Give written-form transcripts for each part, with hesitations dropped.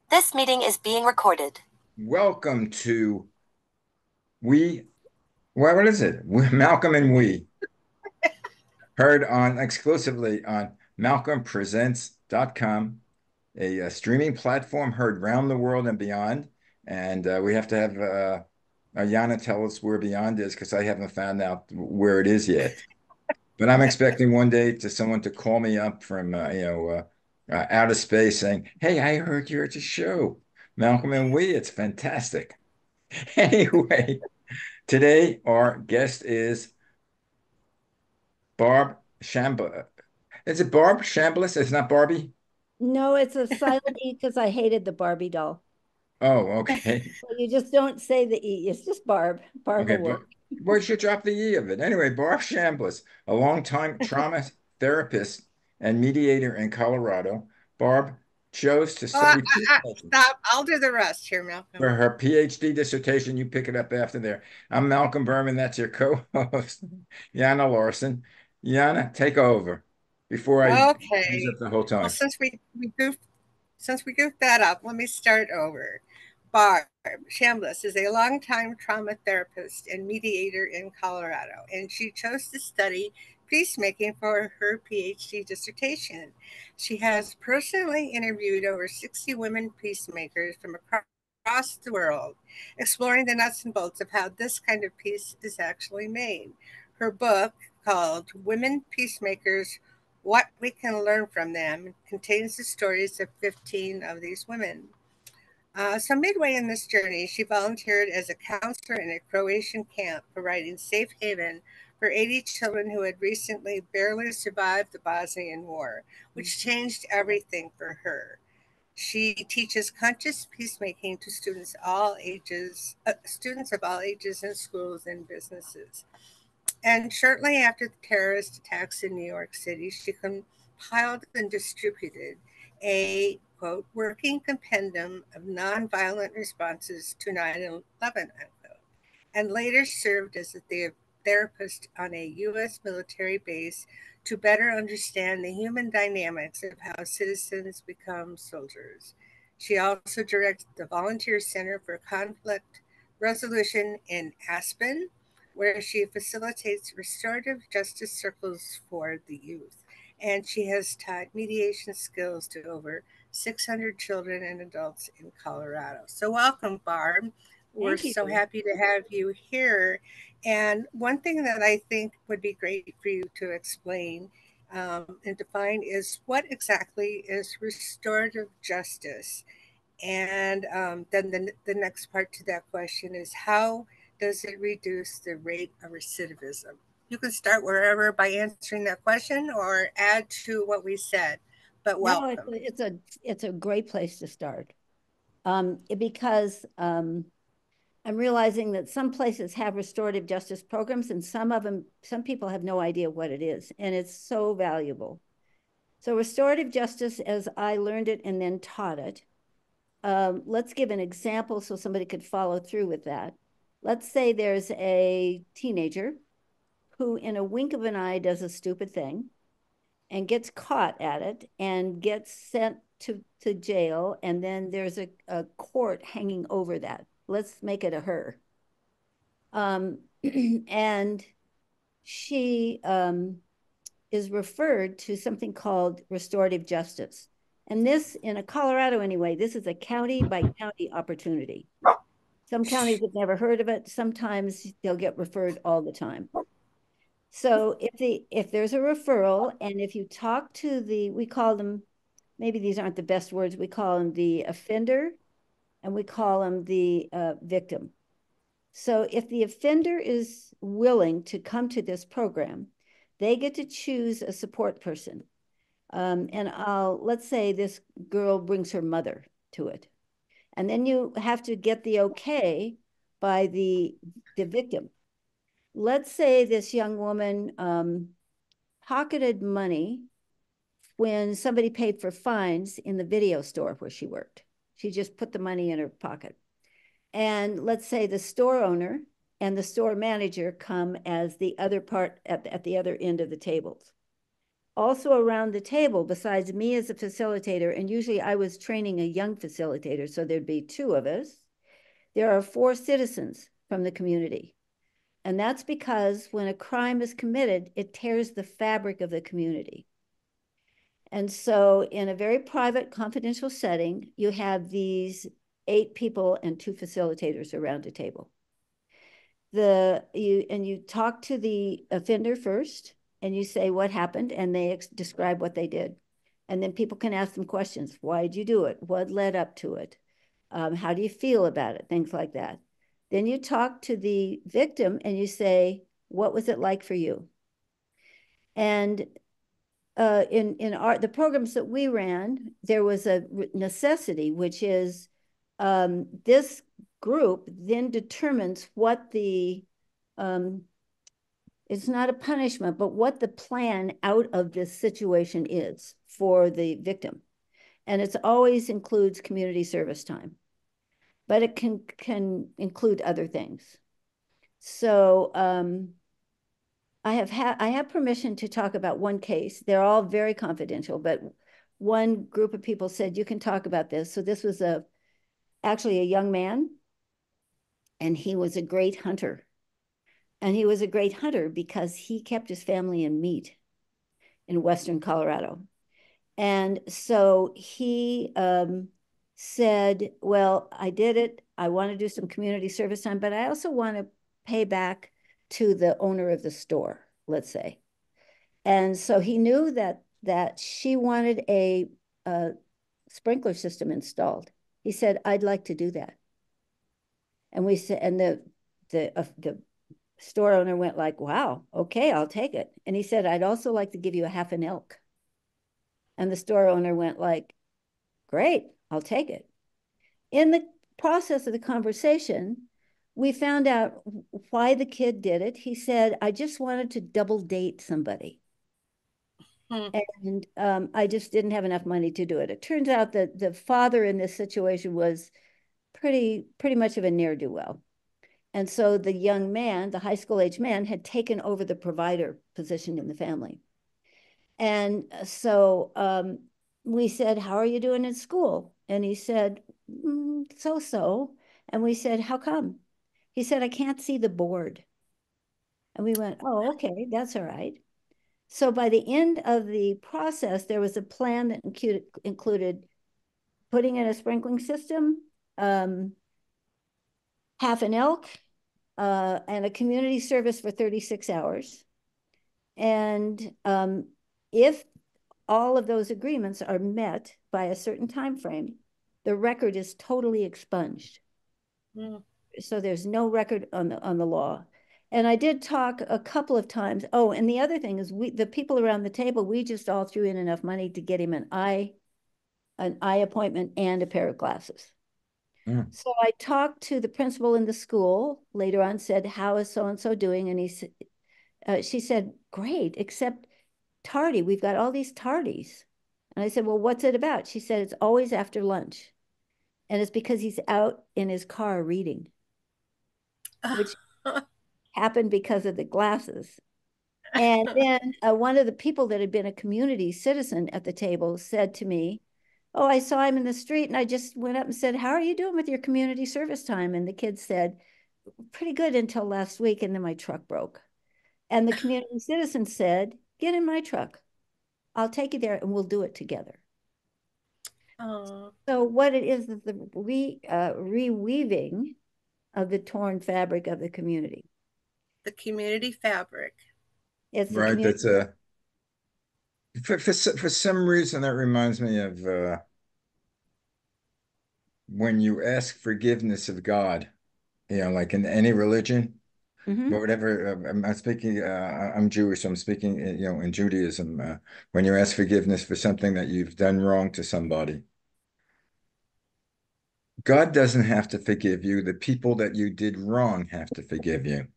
This meeting is being recorded. Welcome to We, what is it? Malcolm and We, heard on exclusively on malcolmpresents.com, a streaming platform heard round the world and beyond. And we have to have Ayana tell us where beyond is because I haven't found out where it is yet. But I'm expecting one day to someone to call me up from outer space saying, "Hey, I heard you're at the show, Malcolm and We. It's fantastic." Anyway. Today, our guest is Barbe Chamblis. Is it Barbe Chambliss? It's not Barbie? No, it's a silent E because I hated the Barbie doll. Oh, okay. So you just don't say the E. It's just Barb. Barb Okay, will work. but we should drop the E of it. Anyway, Barbe Chambliss, a longtime trauma therapist and mediator in Colorado. Barb chose to study peacemaking Stop. I'll do the rest here, for Malcolm. her PhD dissertation. You pick it up after there. I'm Malcolm Berman. That's your co-host, Yana Larson. Yana, take over before I use Okay. up the whole Well, time. since we goofed that up, let me start over. Barb Chambliss is a longtime trauma therapist and mediator in Colorado, and she chose to study peacemaking for her PhD dissertation. She has personally interviewed over 60 women peacemakers from across the world, exploring the nuts and bolts of how this kind of peace is actually made. Her book, called Women Peacemakers, What We Can Learn from Them, contains the stories of 15 of these women. So, midway in this journey, she volunteered as a counselor in a Croatian camp, providing safe haven for 80 children who had recently barely survived the Bosnian War, which changed everything for her. She teaches conscious peacemaking to students of all ages in schools and businesses. And shortly after the terrorist attacks in New York City, she compiled and distributed a quote working compendium of nonviolent responses to 9/11 unquote, and later served as a therapist on a U.S. military base to better understand the human dynamics of how citizens become soldiers. She also directs the Volunteer Center for Conflict Resolution in Aspen, where she facilitates restorative justice circles for the youth. And she has taught mediation skills to over 600 children and adults in Colorado. So, welcome, Barb. We're Thank so you. happy to have you here. And one thing that I think would be great for you to explain and define is what exactly is restorative justice? And then the next part to that question is how does it reduce the rate of recidivism? You can start wherever by answering that question or add to what we said, but No, it's welcome. a, it's a it's a great place to start. Because I'm realizing that some places have restorative justice programs, and some people have no idea what it is, and it's so valuable. So restorative justice, as I learned it and then taught it, let's give an example so somebody could follow through with that. Let's say there's a teenager who, in a wink of an eye, does a stupid thing and gets caught at it and gets sent to jail. And then there's a court hanging over that. Let's make it a her. And she is referred to something called restorative justice. And this, in a Colorado anyway, this is a county by county opportunity. Some counties have never heard of it. Sometimes they'll get referred all the time. So if there's a referral and if you talk to we call them, maybe these aren't the best words, we call them the offender and we call them the victim. So if the offender is willing to come to this program, they get to choose a support person. And let's say this girl brings her mother to it. And then you have to get the okay by the victim. Let's say this young woman pocketed money when somebody paid for fines in the video store where she worked. She just put the money in her pocket. And let's say the store owner and the store manager come as the other part at the other end of the tables. also around the table, besides me as a facilitator, and usually I was training a young facilitator, so there'd be two of us, there are 4 citizens from the community. And that's because when a crime is committed, it tears the fabric of the community. And so in a very private, confidential setting, you have these 8 people and 2 facilitators around a table. You talk to the offender first, and you say what happened, and they describe what they did. And then people can ask them questions. Why did you do it? What led up to it? How do you feel about it? Things like that. Then you talk to the victim and you say, what was it like for you? And in the programs that we ran, there was a necessity, which is this group then determines what the it's not a punishment, but what the plan out of this situation is for the victim. And it always includes community service time, but it can include other things. So I have permission to talk about one case. They're all very confidential, but one group of people said you can talk about this. So this was actually a young man, and he was a great hunter. And he was a great hunter because he kept his family in meat in Western Colorado. And so he said, well, I did it. I want to do some community service time, but I also want to pay back to the owner of the store, let's say. And so he knew that she wanted a sprinkler system installed. He said, I'd like to do that. And we said, and the store owner went like, wow, okay, I'll take it. And he said, I'd also like to give you a half an elk. And the store owner went like, great, I'll take it. In the process of the conversation, we found out why the kid did it. He said, I just wanted to double date somebody. And I just didn't have enough money to do it. It turns out that the father in this situation was pretty much of a ne'er-do-well. And so the young man, the high school age man, had taken over the provider position in the family. And so we said, how are you doing in school? And he said, so-so. And we said, how come? He said, I can't see the board. And we went, oh, okay, that's all right. So by the end of the process, there was a plan that included putting in a sprinkling system, half an elk, and a community service for 36 hours. And if all of those agreements are met by a certain time frame, the record is totally expunged. So there's no record on the law. And I did talk a couple of times. Oh, and the other thing is the people around the table, we just all threw in enough money to get him an eye appointment and a pair of glasses. So I talked to the principal in the school later on, said, how is so-and-so doing? And she said, great, except tardy. We've got all these tardies. And I said, well, what's it about? She said, it's always after lunch. And it's because he's out in his car reading, which happened because of the glasses. And then one of the people that had been a community citizen at the table said to me, oh, I saw him in the street and I just went up and said, how are you doing with your community service time? And the kid said, pretty good until last week. And then my truck broke. And the community citizen said, get in my truck. I'll take you there and we'll do it together. So what it is the reweaving of the torn fabric of the community. The community fabric. It's right. That's for some reason that reminds me of when you ask forgiveness of God, like in any religion. But whatever, I'm speaking, I'm Jewish, so I'm speaking, in Judaism, when you ask forgiveness for something that you've done wrong to somebody, God doesn't have to forgive you. The people that you did wrong have to forgive you.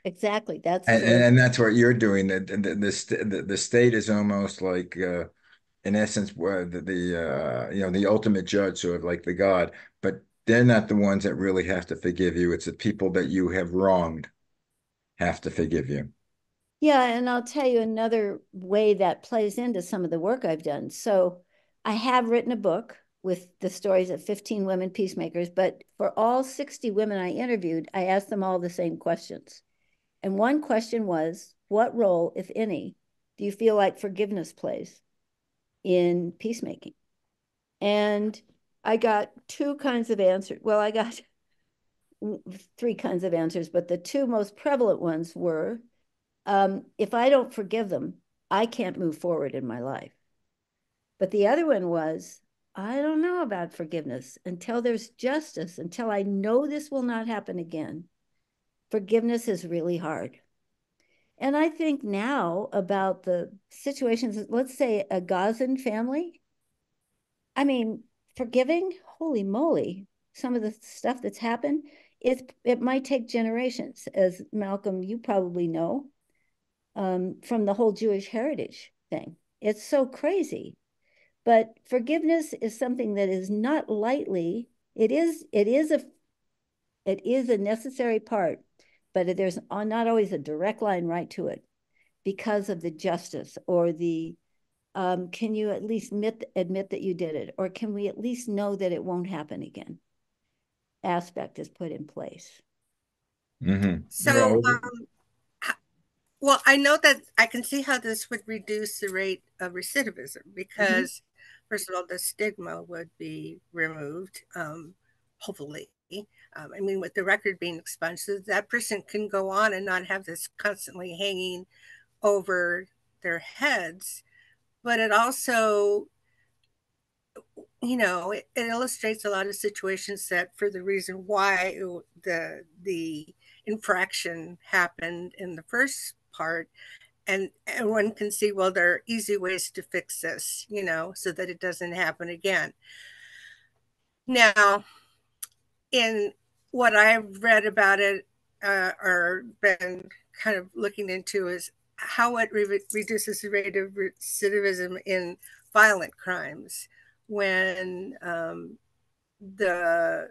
Exactly. And that's what you're doing. The state is almost like, in essence, the ultimate judge, sort of like the God, but they're not the ones that really have to forgive you. It's the people that you have wronged have to forgive you. Yeah, and I'll tell you another way that plays into some of the work I've done. So I have written a book with the stories of 15 women peacemakers, but for all 60 women I interviewed, I asked them all the same questions. And one question was, what role, if any, do you feel like forgiveness plays in peacemaking? And I got two kinds of answers. Well, I got three kinds of answers, but the two most prevalent ones were, if I don't forgive them, I can't move forward in my life. But the other one was, I don't know about forgiveness until there's justice, until I know this will not happen again. Forgiveness is really hard. And I think now about the situations, let's say a Gazan family. I mean, forgiving, holy moly, some of the stuff that's happened, it might take generations, as Malcolm, you probably know, from the whole Jewish heritage thing. It's so crazy. But forgiveness is something that is not lightly, it is a necessary part, but there's not always a direct line right to it because of the justice or the can you at least admit that you did it, or can we at least know that it won't happen again? Aspect is put in place. Mm-hmm. So, well, I know that I can see how this would reduce the rate of recidivism because, first of all, the stigma would be removed, hopefully. I mean, with the record being expunged, so that person can go on and not have this constantly hanging over their heads. But it also, it illustrates a lot of situations that for the reason why the infraction happened in the first part, and one can see, well, there are easy ways to fix this, so that it doesn't happen again. Now, in what I've read about it, or been kind of looking into, is how it reduces the rate of recidivism in violent crimes when the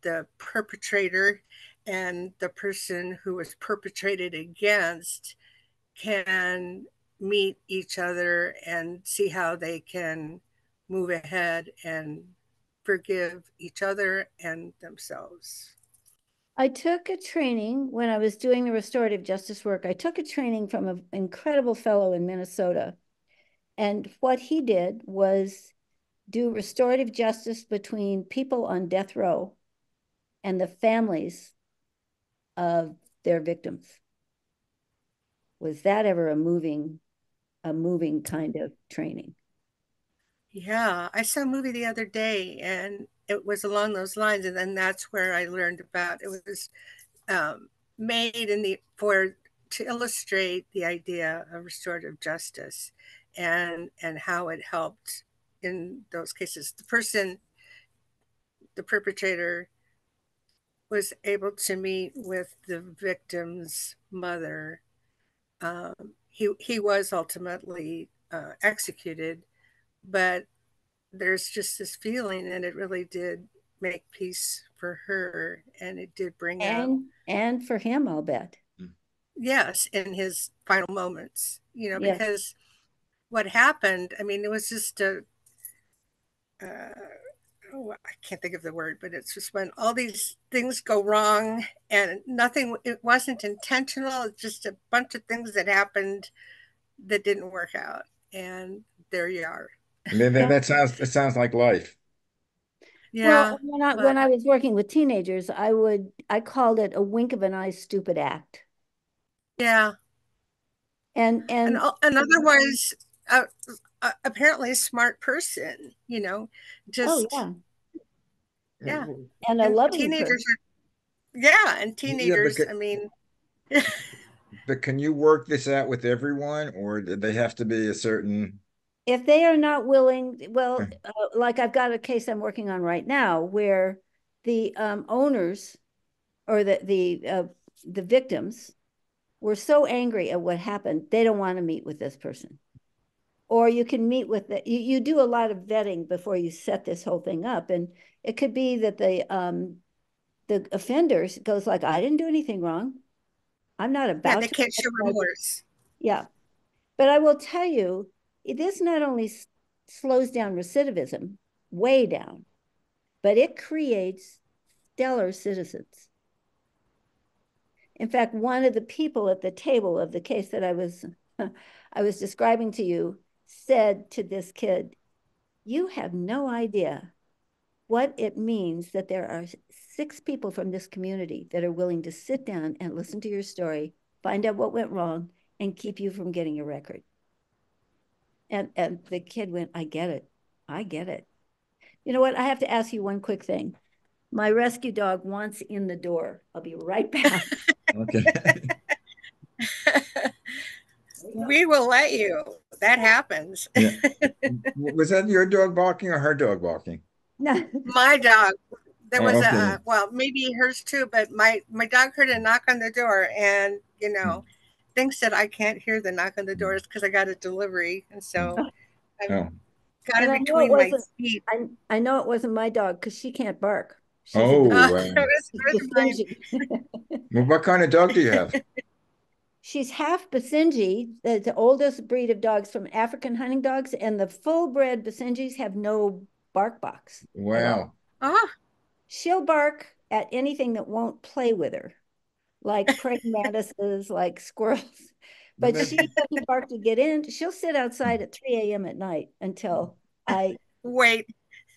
the perpetrator and the person who was perpetrated against can meet each other and see how they can move ahead and forgive each other and themselves. I took a training when I was doing the restorative justice work. I took a training from an incredible fellow in Minnesota. And what he did was do restorative justice between people on death row and the families of their victims. Was that ever a moving kind of training? Yeah, I saw a movie the other day and it was along those lines, and then that's where I learned about it. Was made in the for to illustrate the idea of restorative justice and how it helped in those cases. The perpetrator, was able to meet with the victim's mother. He was ultimately executed, but there's just this feeling, and it really did make peace for her, and it did bring out, and for him, I'll bet. yes, in his final moments, Yes. because what happened, I mean, it was just I can't think of the word, but it's just when all these things go wrong and nothing, it wasn't intentional. It's just a bunch of things that happened that didn't work out. And there you are. That sounds like life. Yeah. Well, when I was working with teenagers, I called it a wink of an eye stupid act. Yeah. And otherwise, apparently a smart person, oh just, yeah. and a And loving teenagers person. yeah. And Yeah, teenagers, I mean, but can you work this out with everyone, or do they have to be a certain? If they are not willing, well, like I've got a case I'm working on right now where the owners or the victims were so angry at what happened, they don't want to meet with this person. Or you can meet with you do a lot of vetting before you set this whole thing up. And it could be that the offenders goes like, I didn't do anything wrong. I'm not yeah, about they to. can't show remorse. Yeah. But I will tell you, this not only slows down recidivism, way down, but it creates stellar citizens. In fact, one of the people at the table of the case that I was describing to you said to this kid, "You have no idea what it means that there are 6 people from this community that are willing to sit down and listen to your story, find out what went wrong, and keep you from getting a record." And the kid went, "I get it. I get it." You know what? I have to ask you one quick thing. My rescue dog wants in the door. I'll be right back. Okay. We will let you. That happens. Yeah. Was that your dog barking or her dog barking? No. My dog. There was okay. well, maybe hers too, but my dog heard a knock on the door and, thinks that I can't hear the knock on the doors because I got a delivery. And so I've Oh. got And it I know it between my wasn't, teeth. I know it wasn't my dog because she can't bark. She's a Oh, Basenji. well, what kind of dog do you have? She's half Basenji, the oldest breed of dogs from African hunting dogs, and the full-bred Basenjis have no bark box at all. Wow. Oh, She'll bark at anything that won't play with her, like praying mantises, like squirrels. But she doesn't bark to get in. She'll sit outside at 3 a.m. at night until I wait,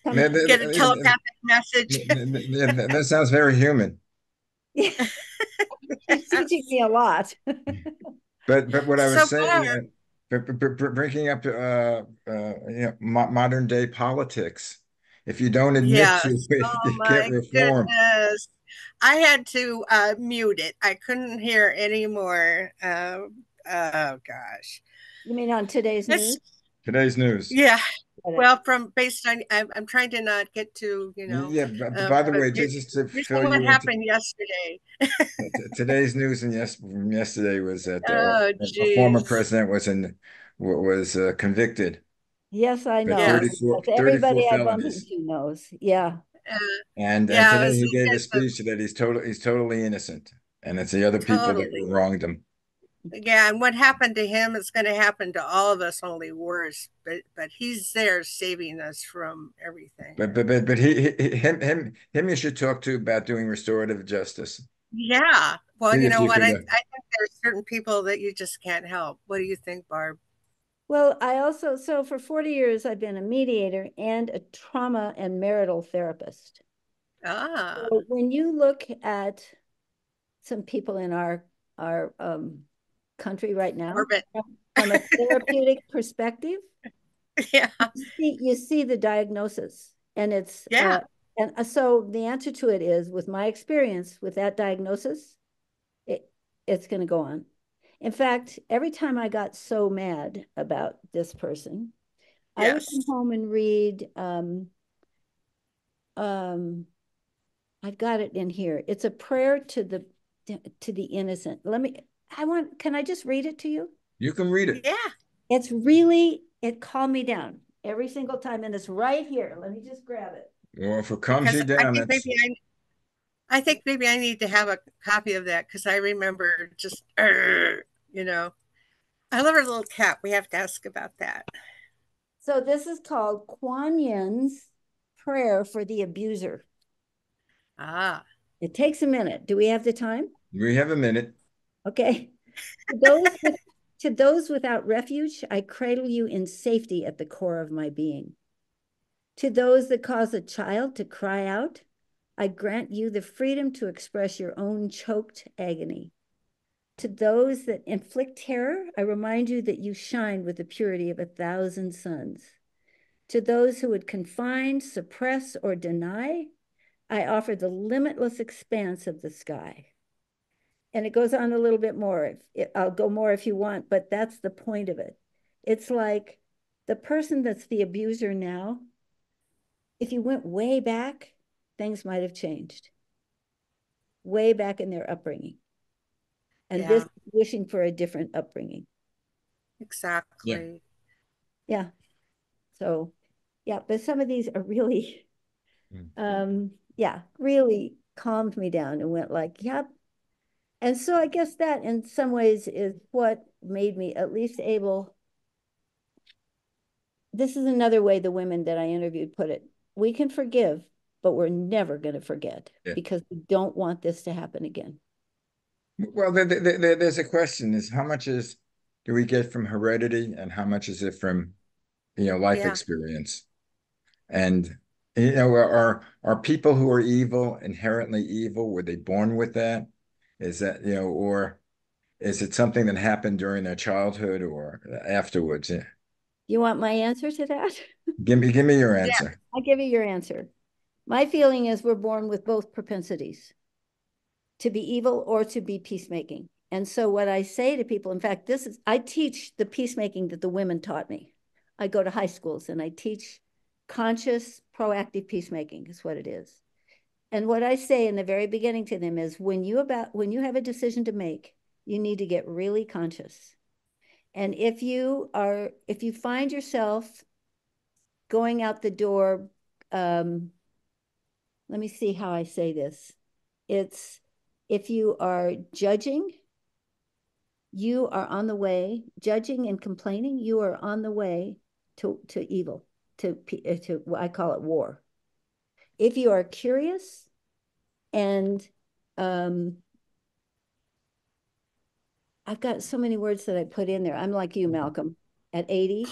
come That, in. get a telepathic message. that sounds very human. Yeah. She's teaching me a lot. But what I So was saying, far, bringing up modern day politics, if you don't admit to yes. it, Oh you can't my reform. goodness. I had to mute it. I couldn't hear anymore. Oh gosh. You mean on today's It's news? Today's news. yeah. Well, from based on, I'm trying to not get to, Yeah, by the but way, just to based on fill what you into happened yesterday. today's news, and from yesterday was that Oh, a former geez. president was convicted, Yes, I but know. Yes. 34 Everybody I bump felonies. into knows. Yeah. Uh, And yeah, today as he soon gave a as the speech that he's totally innocent, and it's the other people that totally. wronged him. Yeah, and what happened to him is going to happen to all of us, only worse. But he's there saving us from everything. But him you should talk to about doing restorative justice. Yeah. Well, See you if know you what? could. I think there's certain people that you just can't help. What do you think, Barb? Well, so for 40 years, I've been a mediator and a trauma and marital therapist. Ah, So when you look at some people in our country right now, orbit. from a therapeutic perspective, Yeah. you see the diagnosis, and it's Yeah. and so the answer to it is, with my experience with that diagnosis, it's going to go on. In fact, every time I got so mad about this person, I would come Yes. home and read. I've got it in here. It's a prayer to the innocent. Can I just read it to you? You can read it. Yeah. It calmed me down every single time, and it's right here. Let me just grab it. Well, if it calms Because you down, that's I think maybe I need to have a copy of that because I remember just, you know, I love our little cat. We have to ask about that. So this is called Kuan Yin's prayer for the abuser. Ah, It takes a minute. Do we have the time? we have a minute. Okay. To those without refuge, I cradle you in safety at the core of my being. To those that cause a child to cry out, I grant you the freedom to express your own choked agony. To those that inflict terror, I remind you that you shine with the purity of 1,000 suns. To those who would confine, suppress, or deny, I offer the limitless expanse of the sky. And it goes on a little bit more. I'll go more if you want, but that's the point of it. It's like the person that's the abuser now, if you went way back, things might have changed. Way back in their upbringing. And this is wishing for a different upbringing. exactly. Yeah. So, yeah, but some of these are really, really calmed me down and went like, yep. And so I guess that in some ways is what made me at least able. This is another way the women that I interviewed put it. We can forgive, but we're never going to forget because we don't want this to happen again. Well, there's a question: is how much do we get from heredity, and how much is it from life experience? And are people who are evil inherently evil? Were they born with that? Is that or is it something that happened during their childhood or afterwards? Yeah. You want my answer to that? Give me your answer. Yeah, I'll give you your answer. My feeling is we're born with both propensities, to be evil or to be peacemaking. And so what I say to people, in fact, I teach the peacemaking that the women taught me. I go to high schools and I teach conscious, proactive peacemaking is what it is. And what I say in the very beginning to them is when you have a decision to make, you need to get really conscious. And if you find yourself going out the door, let me see how I say this. It's if you are judging, you are on the way, judging and complaining, you are on the way to evil, to I call it war. If you are curious and I've got so many words that I put in there. I'm like you, Malcolm, at 80.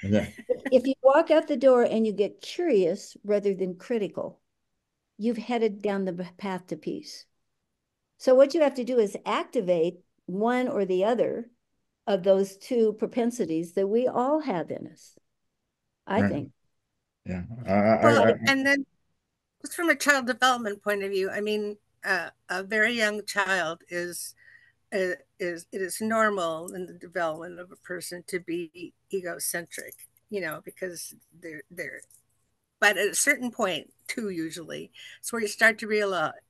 Yeah. If you walk out the door and you get curious rather than critical, you've headed down the path to peace. So what you have to do is activate one or the other of those two propensities that we all have in us, I think. Yeah. And then just from a child development point of view, I mean, a very young child it is normal in the development of a person to be egocentric, because they're but at a certain point too, usually it's where you start to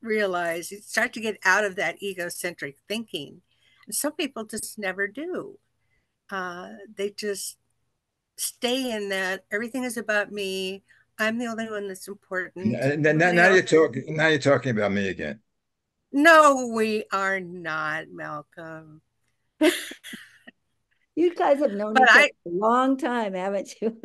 realize you start to get out of that egocentric thinking, and some people just never do. They just stay in that everything is about me. I'm the only one that's important. Now you're talking about me again. No, we are not, Malcolm. You guys have known each other a long time, haven't you?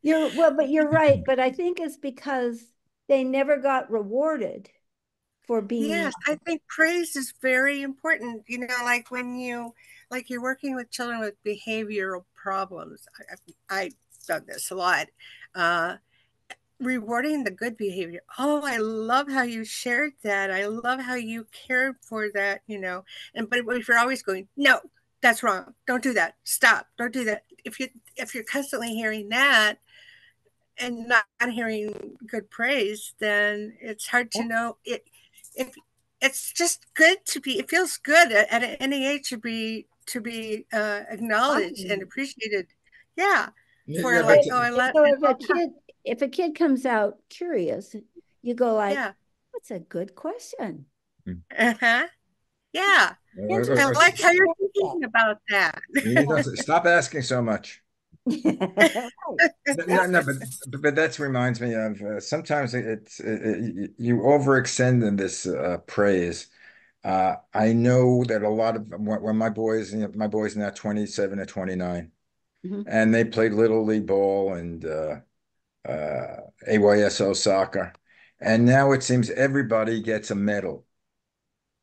But you're right. But I think it's because they never got rewarded for being. Yes, I think praise is very important. Like when you're working with children with behavioral problems. I've done this a lot. Rewarding the good behavior. Oh, I love how you shared that. I love how you cared for that, but if you're always going, no, that's wrong. Don't do that. Stop. Don't do that. If you're constantly hearing that and not hearing good praise, then it's hard to know if it's just good to be, it feels good at any age to be acknowledged and appreciated. Yeah. For like, oh, I love. So if a kid comes out curious, you go like, that's a good question. Uh-huh. Yeah. I like how you're thinking about that. Stop asking so much. No, but that reminds me of sometimes you overextend in this praise. I know that a lot of when my boys now 27 or 29, and they played Little League ball and AYSO soccer, and now it seems everybody gets a medal.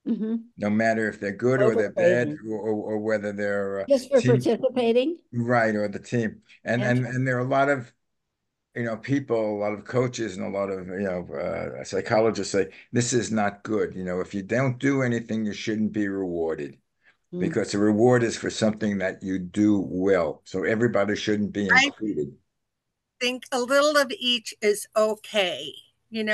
No matter if they're good or they're bad or whether they're just for participating, right, or the team. And there are a lot of people, a lot of coaches and a lot of psychologists say this is not good. If you don't do anything, you shouldn't be rewarded because the reward is for something that you do well. So everybody shouldn't be included. I think a little of each is okay, and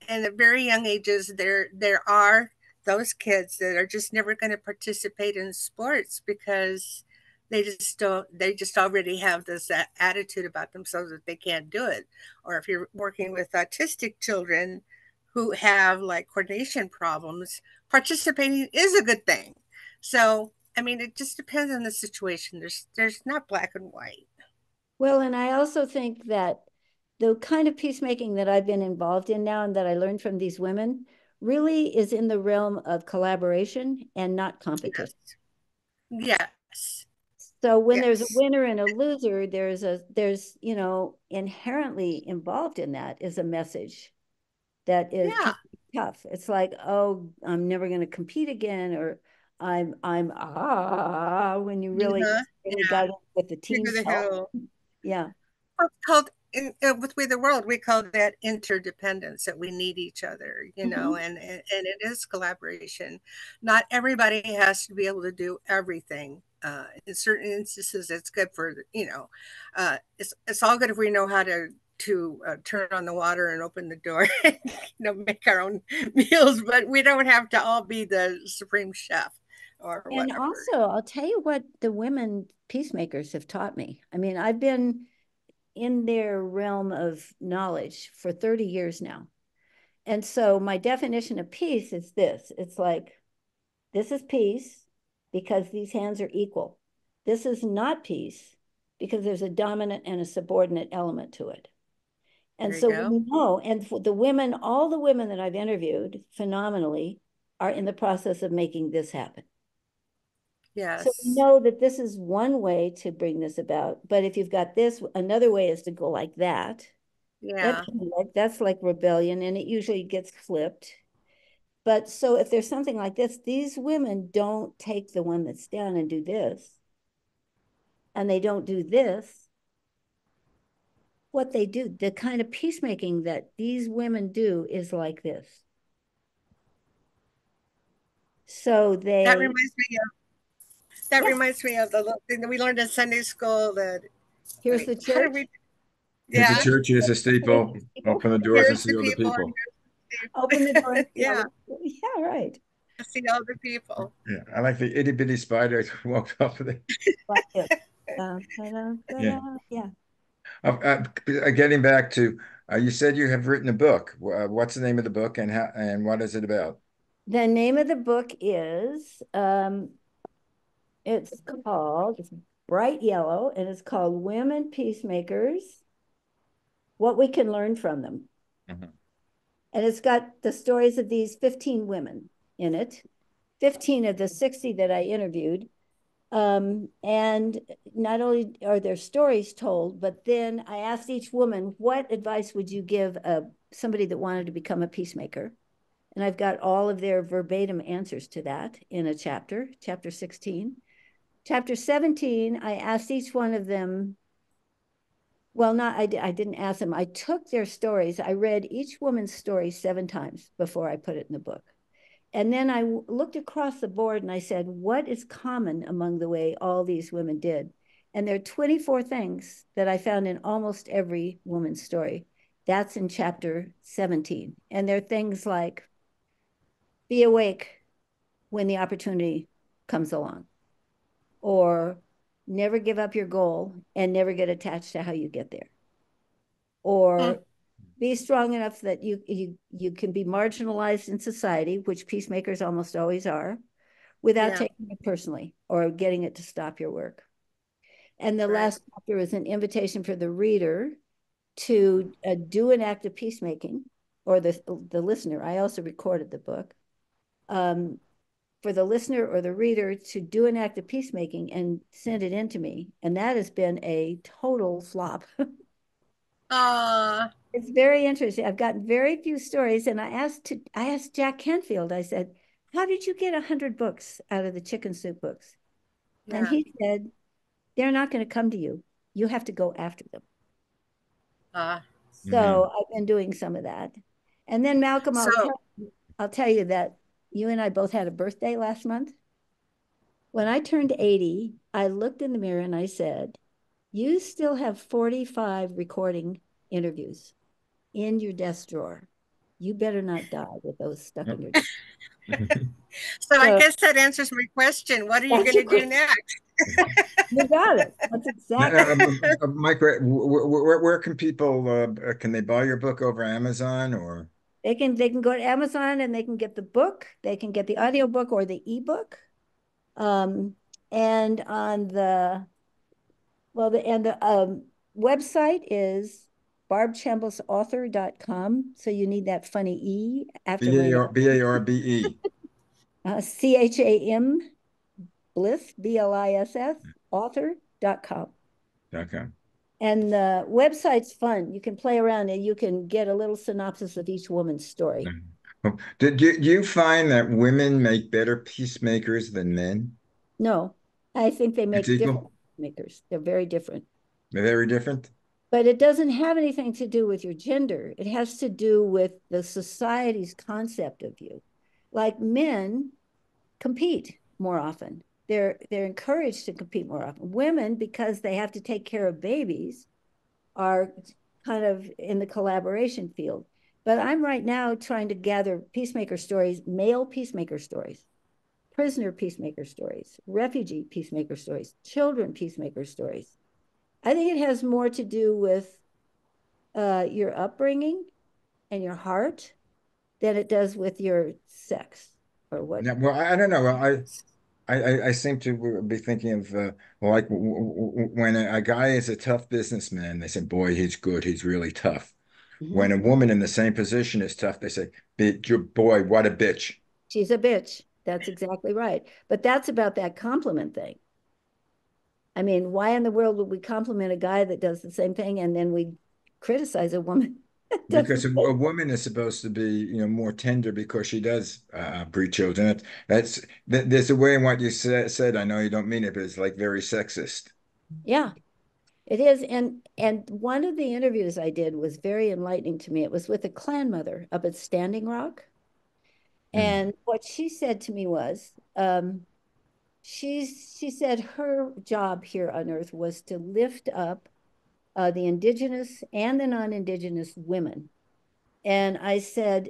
at very young ages there are those kids that are just never going to participate in sports because they just already have this attitude about themselves that they can't do it. Or if you're working with autistic children who have like coordination problems, participating is a good thing. So I mean, it just depends on the situation. There's not black and white. Well, and I also think that the kind of peacemaking that I've been involved in now and that I learned from these women really is in the realm of collaboration and not competition. Yes. So when there's a Yes. winner and a loser, there's, you know, inherently involved in that is a message that is Yeah. tough. It's like, oh, I'm never going to compete again, or I'm when you really Uh-huh. really Yeah. got it with the Figure team's the help. hill. Yeah. It's called with We the World, we call that interdependence, that we need each other, you know, and it is collaboration. Not everybody has to be able to do everything. In certain instances, it's good for, you know, it's all good if we know how to turn on the water and open the door, and, you know, make our own meals, but we don't have to all be the supreme chef or And whatever. also, I'll tell you what the women peacemakers have taught me. I mean, I've been in their realm of knowledge for 30 years now. And so my definition of peace is this. It's like, this is peace because these hands are equal. This is not peace because there's a dominant and a subordinate element to it. And There you so go. we know, and for the women, all the women that I've interviewed phenomenally are in the process of making this happen. So we Yes. know that this is one way to bring this about. But if you've got this, another way is to go like that. Yeah. That's like rebellion, and it usually gets flipped. But so if there's something like this, these women don't take the one that's down and do this, and they don't do this. What they do, the kind of peacemaking that these women do is like this. So That they, reminds me That yeah, reminds me of the little thing that we learned in Sunday school, that, here's like, the how did church. we, Here's the yeah, church, here's the steeple. Open the doors and here's see the all the people, people. Open the door and see all yeah, the, yeah, right. see all the people. Yeah, I like the itty bitty spider that walked off of the. Like this. Yeah. Yeah. Getting back to, you said you have written a book. What's the name of the book and how and what is it about? The name of the book is, it's called, it's bright yellow, and it's called Women Peacemakers, What We Can Learn from Them. Mhm. And it's got the stories of these 15 women in it, 15 of the 60 that I interviewed. And not only are their stories told, but then I asked each woman, what advice would you give somebody that wanted to become a peacemaker? And I've got all of their verbatim answers to that in a chapter, chapter 16. Chapter 17, I asked each one of them, well, I didn't ask them. I took their stories. I read each woman's story 7 times before I put it in the book. And then I looked across the board and I said, what is common among the way all these women did? And there are 24 things that I found in almost every woman's story. That's in chapter 17. And there are things like, be awake when the opportunity comes along, or never give up your goal and never get attached to how you get there, Hmm. or be strong enough that you can be marginalized in society, which peacemakers almost always are, without Yeah, taking it personally or getting it to stop your work. And the right. last chapter is an invitation for the reader to do an act of peacemaking, or the listener. I also recorded the book. For the listener or the reader to do an act of peacemaking and send it in to me. And that has been a total flop. Uh, It's very interesting. I've gotten very few stories. And I asked Jack Canfield, I said, how did you get 100 books out of the chicken soup books? And yeah. he said, they're not going to come to you. You have to go after them. Uh, Mhm. So I've been doing some of that. And then Malcolm, so, I'll tell you that you and I both had a birthday last month. When I turned 80, I looked in the mirror and I said, you still have 45 recording interviews in your desk drawer. You better not die with those stuck in your desk. so I So guess that answers my question. What are you that's going your to do question. next? You got it. That's exactly. Mike, where can people can they buy your book over Amazon or? They can go to Amazon and they can get the book. They can get the audiobook or the ebook. Um, and on the website is barbechamblisauthor.com. So you need that funny E after my name. B-A-R-B-E. CHAM Bliss, BLISS, author.com. Okay. And the website's fun. You can play around and you can get a little synopsis of each woman's story. Did you find that women make better peacemakers than men? No, I think they It's make different equal? makers. They're very different. They're very different? But it doesn't have anything to do with your gender. It has to do with the society's concept of you. Like men compete more often. They're encouraged to compete more often. Women, because they have to take care of babies, are kind of in the collaboration field. But I'm right now trying to gather peacemaker stories, male peacemaker stories, prisoner peacemaker stories, refugee peacemaker stories, children peacemaker stories. I think it has more to do with your upbringing and your heart than it does with your sex or what. Yeah, well, I don't know. Well, I seem to be thinking of like when a guy is a tough businessman, they say, "Boy, he's good. He's really tough." When a woman in the same position is tough, they say, "Boy, what a bitch." She's a bitch. That's exactly right. But that's about that compliment thing. I mean, why in the world would we compliment a guy that does the same thing and then we criticize a woman that does Because the a same? woman is supposed to be, more tender because she does breed children. There's a way in what you said. I know you don't mean it, but it's like very sexist. Yeah, it is. And one of the interviews I did was very enlightening to me. It was with a clan mother up at Standing Rock. Mm. And what she said to me was, she said her job here on Earth was to lift up the indigenous and the non-indigenous women. And I said,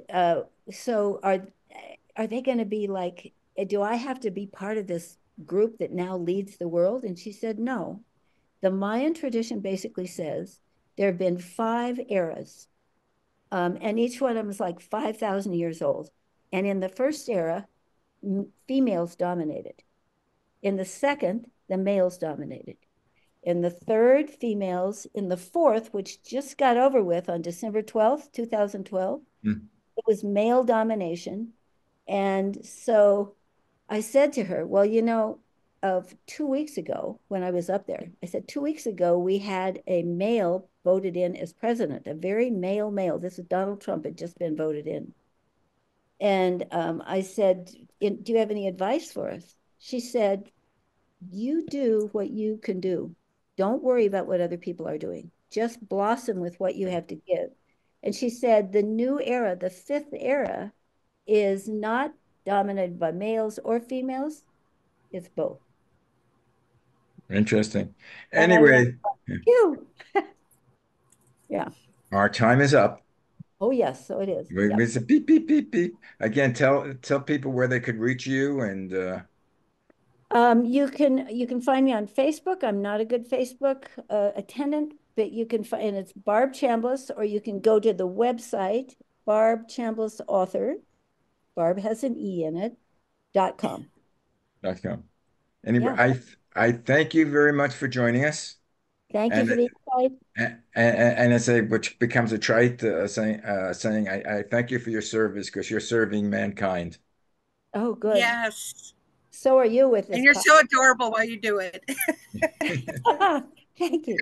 so are they going to be like, do I have to be part of this group that now leads the world? And she said, no. The Mayan tradition basically says there have been 5 eras, and each one of them is like 5,000 years old. And in the first era, females dominated. In the second, the males dominated. In the third, females. In the fourth, which just got over with on December 12th, 2012, Mm. it was male domination. And so I said to her, well, of 2 weeks ago when I was up there, I said, 2 weeks ago, we had a male voted in as president, a very male. This is Donald Trump had just been voted in. And I said, do you have any advice for us? She said, you do what you can do. Don't worry about what other people are doing. Just blossom with what you have to give. And she said, the new era, the fifth era, is not dominated by males or females. It's both. Interesting. And I went, Anyway, phew. Yeah. our time is up. Oh, yes. So it is. We Yep. said beep, beep, beep, beep. Again, tell people where they could reach you and You can find me on Facebook. I'm not a good Facebook attendant, but you can find, and it's Barbe Chambliss, or you can go to the website, Barbe Chambliss author. Barb has an E in it, .com. .com. Anyway, Yeah. I thank you very much for joining us. Thank you And for the invite. and it's a which becomes a trite saying I thank you for your service because you're serving mankind. Oh, good. Yes. So are you with And this you're podcast. so adorable while you do it. Thank you.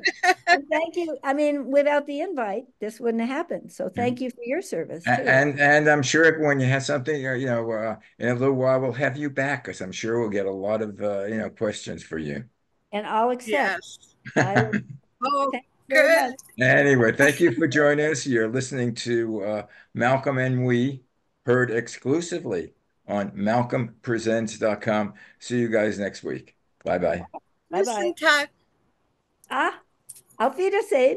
And thank you. I mean, without the invite, this wouldn't have happened. So thank you for your service too. And I'm sure when you have something, in a little while we'll have you back because I'm sure we'll get a lot of questions for you. And I'll accept. Yes. I will. Oh, Thank you very good. much. Anyway, thank you for joining us. You're listening to Malcolm and We, heard exclusively on malcolmpresents.com. See you guys next week. Bye-bye. Bye-bye. Listen, Todd. Auf Wiedersehen.